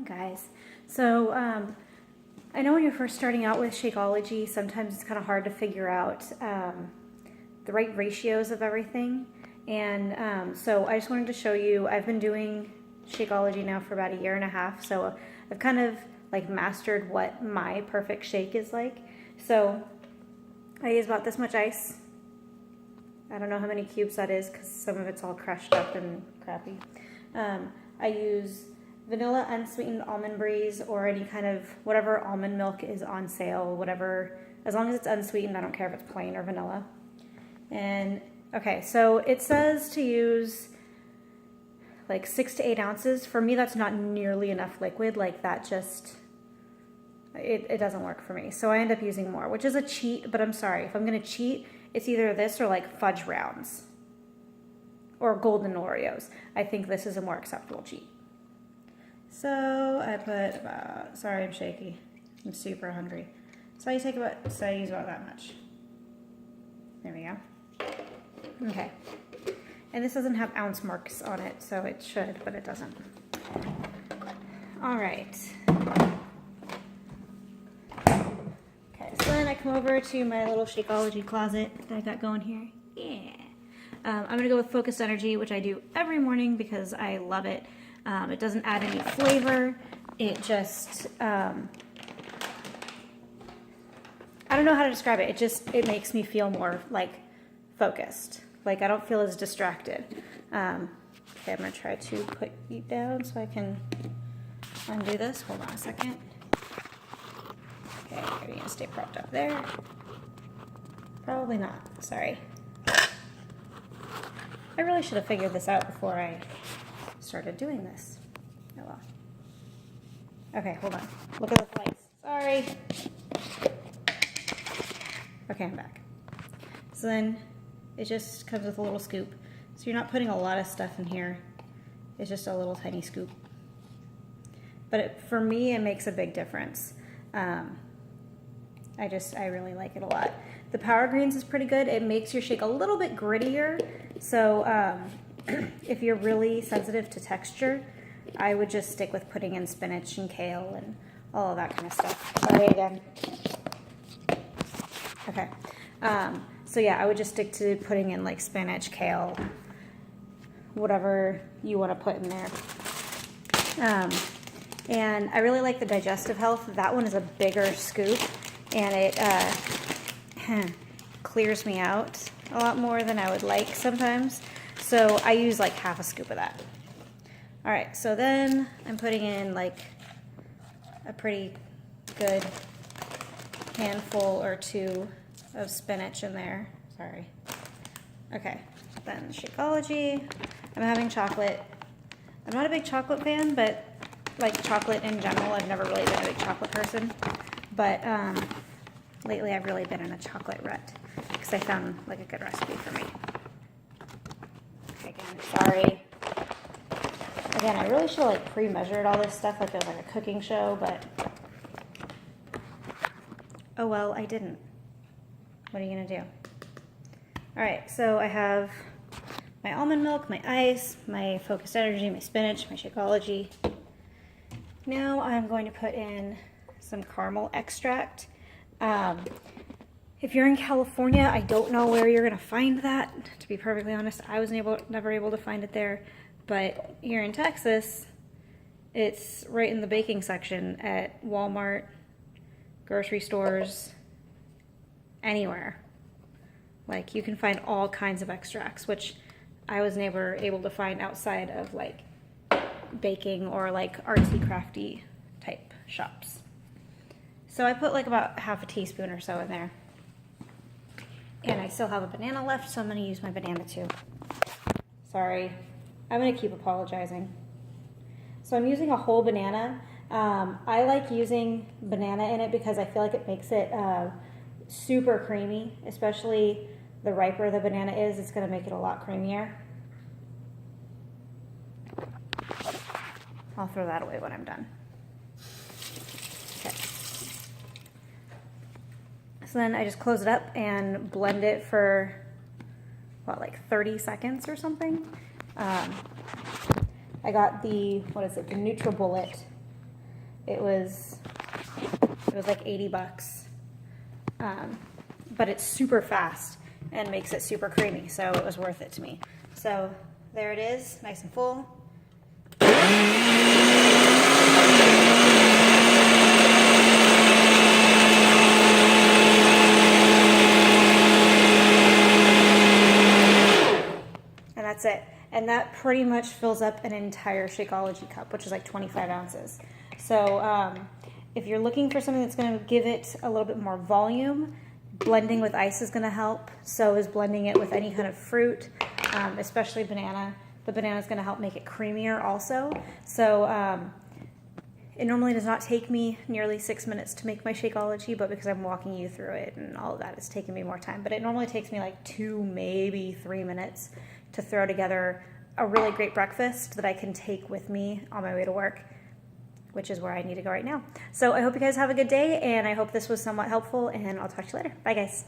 Guys, so I know when you're first starting out with Shakeology, sometimes it's kind of hard to figure out the right ratios of everything, and so I just wanted to show you. I've been doing Shakeology now for about 1.5 years, so I've kind of like mastered what my perfect shake is like. So I use about this much ice. I don't know how many cubes that is because some of it's all crushed up and crappy. I use vanilla unsweetened almond breeze or any kind of whatever almond milk is on sale, whatever, as long as it's unsweetened. I don't care if it's plain or vanilla. And okay, so it says to use like 6 to 8 ounces. For me, that's not nearly enough liquid. Like that just, it doesn't work for me. So I end up using more, which is a cheat, but I'm sorry. If I'm gonna cheat, it's either this or like fudge rounds or golden Oreos. I think this is a more acceptable cheat. So I put about, sorry I'm shaky, I'm super hungry. So I use about that much. There we go. Okay. And this doesn't have ounce marks on it, so it should, but it doesn't. All right. Okay, so then I come over to my little Shakeology closet that I got going here. Yeah. I'm gonna go with Focused Energy, which I do every morning because I love it. It doesn't add any flavor. It just, I don't know how to describe it. It makes me feel more like focused. Like I don't feel as distracted. Okay, I'm gonna try to put you down so I can undo this. Hold on a second. Okay, are you gonna stay propped up there? Probably not, sorry. I really should have figured this out before I started doing this. Oh well. Okay, hold on. Look at the lights. Sorry. Okay, I'm back. So then it just comes with a little scoop. So you're not putting a lot of stuff in here. It's just a little tiny scoop. But for me, it makes a big difference. I really like it a lot. The Power Greens is pretty good. It makes your shake a little bit grittier. So if you're really sensitive to texture, I would just stick with putting in spinach and kale and all of that kind of stuff. Sorry again. Okay. So yeah, I would just stick to putting in like spinach, kale, whatever you want to put in there. And I really like the digestive health. That one is a bigger scoop, and it clears me out a lot more than I would like sometimes. So I use like half a scoop of that. All right, so then I'm putting in like a pretty good handful or two of spinach in there. Sorry. Okay, then Shakeology. I'm having chocolate. I'm not a big chocolate fan, but like chocolate in general, I've never really been a big chocolate person. But lately I've really been in a chocolate rut because I found like a good recipe for me. Okay, again, sorry. Again, I really should have like pre-measured all this stuff like it was like a cooking show, but oh well, I didn't. What are you gonna do? All right, so I have my almond milk, my ice, my Focused Energy, my spinach, my Shakeology. Now I'm going to put in some caramel extract. If you're in California, I don't know where you're gonna find that. To be perfectly honest, I was never able to find it there. But here in Texas, it's right in the baking section at Walmart, grocery stores, anywhere. Like you can find all kinds of extracts, which I was never able to find outside of like baking or like artsy crafty type shops. So I put like about half a teaspoon or so in there. And I still have a banana left, so I'm gonna use my banana too. Sorry, I'm gonna keep apologizing. So I'm using a whole banana. I like using banana in it because I feel like it makes it super creamy, especially the riper the banana is, it's gonna make it a lot creamier. I'll throw that away when I'm done. Okay. So then I just close it up and blend it for, what, like 30 seconds or something? I got the, what is it, the NutriBullet it was like 80 bucks. But it's super fast and makes it super creamy, so it was worth it to me. So there it is, nice and full. And that's it. And that pretty much fills up an entire Shakeology cup, which is like 25 ounces. So if you're looking for something that's going to give it a little bit more volume, blending with ice is going to help. So is blending it with any kind of fruit, especially banana. The banana is going to help make it creamier also. So it normally does not take me nearly 6 minutes to make my Shakeology, but because I'm walking you through it and all of that, it's taking me more time. But it normally takes me like 2, maybe 3 minutes to throw together a really great breakfast that I can take with me on my way to work, which is where I need to go right now. So I hope you guys have a good day, and I hope this was somewhat helpful, and I'll talk to you later. Bye, guys.